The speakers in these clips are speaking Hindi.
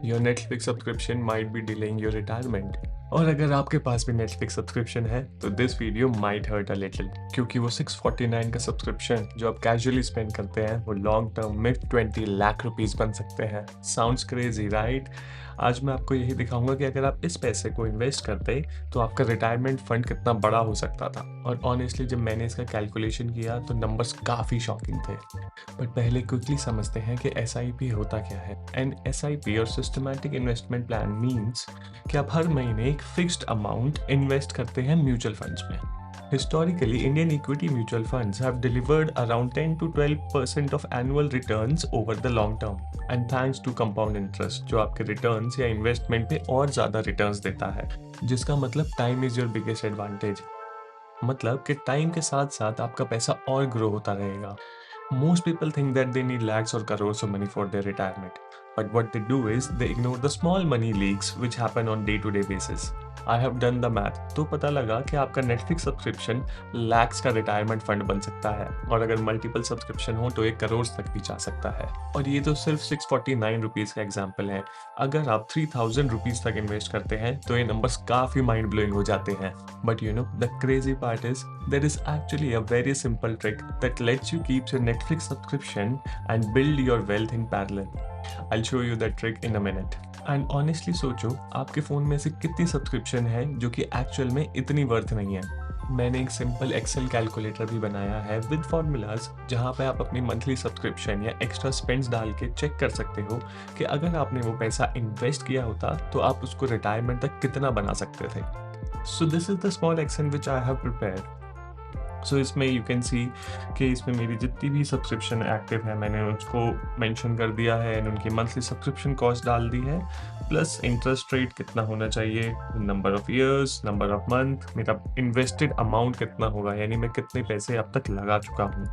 Your Netflix subscription might be delaying your retirement. और अगर आपके पास भी नेटफ्लिक्स सब्सक्रिप्शन है तो this video might hurt a little, क्योंकि वो 649 का सब्सक्रिप्शन जो आप कैजुअली स्पेंड करते हैं वो लॉन्ग टर्म में 20 लाख रुपीस बन सकते हैं। Sounds crazy right? आज मैं आपको यही दिखाऊंगा कि अगर आप इस पैसे को इन्वेस्ट करते तो आपका रिटायरमेंट फंड कितना बड़ा हो सकता था। और ऑनेस्टली जब मैंने इसका कैलकुलेशन किया तो नंबर्स काफ़ी शॉकिंग थे। बट पहले क्विकली समझते हैं कि एसआईपी होता क्या है। एंड एसआईपी और सिस्टमैटिक इन्वेस्टमेंट प्लान मीन्स कि आप हर महीने एक फिक्स्ड अमाउंट इन्वेस्ट करते हैं म्यूचुअल फंड्स में। Historically, Indian equity mutual funds have delivered around 10 to 12% of annual returns over the long term. And thanks to compound interest, जो आपके returns या investment पे और ज़्यादा returns देता है, जिसका मतलब time is your biggest advantage। मतलब कि टाइम के साथ साथ आपका पैसा और ग्रो होता रहेगा। Most people think that they need lakhs or crores of money for their retirement. But what they do is they ignore the small money leaks which happen on day-to-day basis. I have done the math, तो पता लगा कि आपका नेटफ्लिक्स सब्सक्रिप्शन लैक्स का रिटायरमेंट फंड बन सकता है, और अगर मल्टीपल सब्सक्रिप्शन हो तो 1 करोड़ तक भी जा सकता है। और ये तो सिर्फ 649 रुपीज़ का एग्जाम्पल है। अगर आप 3000 रुपीज़ तक इन्वेस्ट करते हैं तो ये नंबर्स काफ़ी माइंड ब्लोइंग हो जाते हैं। But you know the crazy part is there is actually a very simple trick that lets you keep your Netflix subscription and build your wealth in parallel. I'll show you that trick in a minute. And honestly सोचो आपके फ़ोन में से कितनी सब्सक्रिप्शन है जो कि एक्चुअल में इतनी वर्थ नहीं है। मैंने एक सिंपल एक्सेल कैलकुलेटर भी बनाया है विद फॉर्मूलाज, जहाँ पे आप अपनी मंथली सब्सक्रिप्शन या एक्स्ट्रा स्पेंड्स डाल के चेक कर सकते हो कि अगर आपने वो पैसा इन्वेस्ट किया होता तो आप उसको रिटायरमेंट तक कितना बना सकते थे। So this is the small action which I have prepared. So इसमें यू कैन सी कि इसमें मेरी जितनी भी सब्सक्रिप्शन एक्टिव है मैंने उसको मेंशन कर दिया है एंड उनकी मंथली सब्सक्रिप्शन कॉस्ट डाल दी है, प्लस इंटरेस्ट रेट कितना होना चाहिए, number of years, number of month, मेरा इन्वेस्टेड अमाउंट कितना होगा, यानी मैं कितने पैसे अब तक लगा चुका हूँ,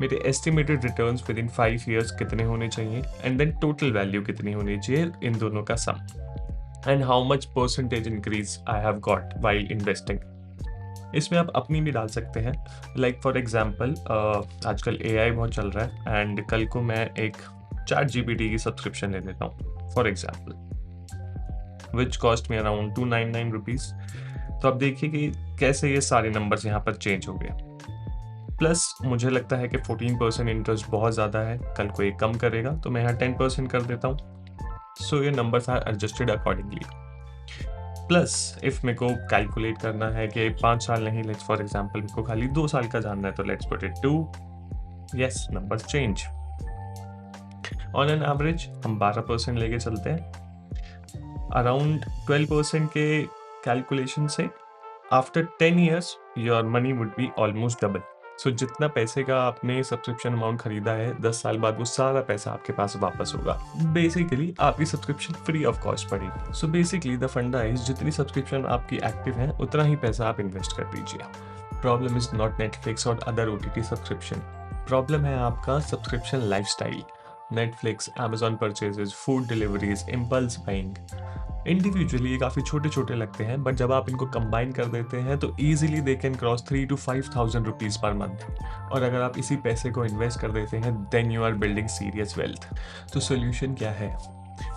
मेरे estimated returns with in 5 years कितने होने चाहिए, एंड देन टोटल वैल्यू कितनी होनी चाहिए इन दोनों का sum, and how much percentage increase I have got while investing. इसमें आप अपनी भी डाल सकते हैं। लाइक फॉर एग्जांपल आजकल एआई बहुत चल रहा है एंड कल को मैं एक चैट जीपीटी की सब्सक्रिप्शन ले लेता हूँ for example, which cost me around 299 rupees. तो आप देखिए कि कैसे ये सारे नंबर्स यहाँ पर चेंज हो गए। प्लस मुझे लगता है कि 14% इंटरेस्ट बहुत ज़्यादा है, कल को ये कम करेगा तो मैं यहाँ 10% कर देता हूँ। सो ये numbers are adjusted accordingly. Plus if मेरे को कैलकुलेट करना है कि 5 साल नहीं, लेट्स फॉर एग्जांपल मेरे को खाली 2 साल का जानना है, तो let's put it 2। Yes, numbers change. On an average हम 12% लेके चलते हैं। अराउंड 12% के कैलकुलेशन से after 10 years your money would be almost double. So जितना पैसे का आपने सब्सक्रिप्शन अमाउंट खरीदा है 10 साल बाद वो सारा पैसा आपके पास वापस होगा। बेसिकली आपकी सब्सक्रिप्शन फ्री ऑफ कॉस्ट पड़ेगी। सो बेसिकली द फंडा इज जितनी सब्सक्रिप्शन आपकी एक्टिव है उतना ही पैसा आप इन्वेस्ट कर दीजिए। प्रॉब्लम इज नॉट नेटफ्लिक्स और अदर ओटीटी सब्सक्रिप्शन, प्रॉब्लम है आपका subscription lifestyle. Netflix, Amazon purchases, food deliveries, impulse buying. Individually ये काफ़ी छोटे छोटे लगते हैं, बट जब आप इनको कंबाइन कर देते हैं तो easily they can cross 3 to 5,000 rupees per month. और अगर आप इसी पैसे को इन्वेस्ट कर देते हैं then you are building serious wealth. तो सोल्यूशन क्या है?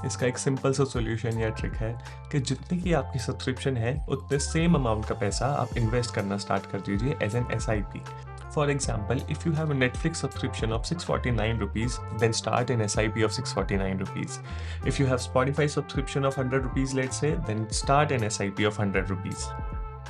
इसका एक सिंपल सा सोल्यूशन या ट्रिक है कि जितनी की आपकी सब्सक्रिप्शन है उतने सेम अमाउंट का पैसा आप इन्वेस्ट करना स्टार्ट कर दीजिए as an SIP। For example, if you have a Netflix subscription of 649 rupees, then start an SIP of 649 rupees. If you have Spotify subscription of 100 rupees, let's say, then start an SIP of 100 rupees.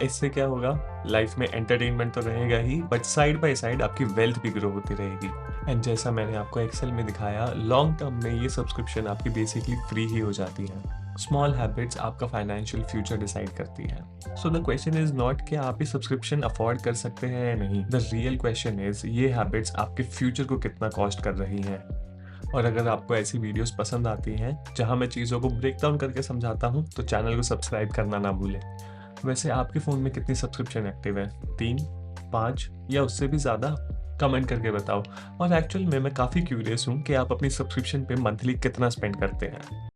इससे क्या होगा? लाइफ में एंटरटेनमेंट तो रहेगा ही, बट साइड बाय साइड आपकी वेल्थ भी ग्रो होती रहेगी। एंड जैसा मैंने आपको एक्सेल में दिखाया, लॉन्ग टर्म में ये सब्सक्रिप्शन आपकी बेसिकली फ्री ही हो जाती है। स्मॉल हैबिट्स आपका फाइनेंशियल फ्यूचर डिसाइड करती है। So the question is not कि आप ये सब्सक्रिप्शन अफोर्ड कर सकते हैं या नहीं। द रियल क्वेश्चन इज ये हैबिट्स आपके फ्यूचर को कितना कॉस्ट कर रही हैं। और अगर आपको ऐसी वीडियोस पसंद आती हैं जहां मैं चीज़ों को ब्रेक डाउन करके समझाता हूं तो चैनल को सब्सक्राइब करना ना भूलें। वैसे आपके फ़ोन में कितनी सब्सक्रिप्शन एक्टिव है? 3, 5 या उससे भी ज़्यादा? कमेंट करके बताओ। और एक्चुअल में मैं काफ़ी क्यूरियस हूँ कि आप अपनी सब्सक्रिप्शन पे मंथली कितना स्पेंड करते हैं।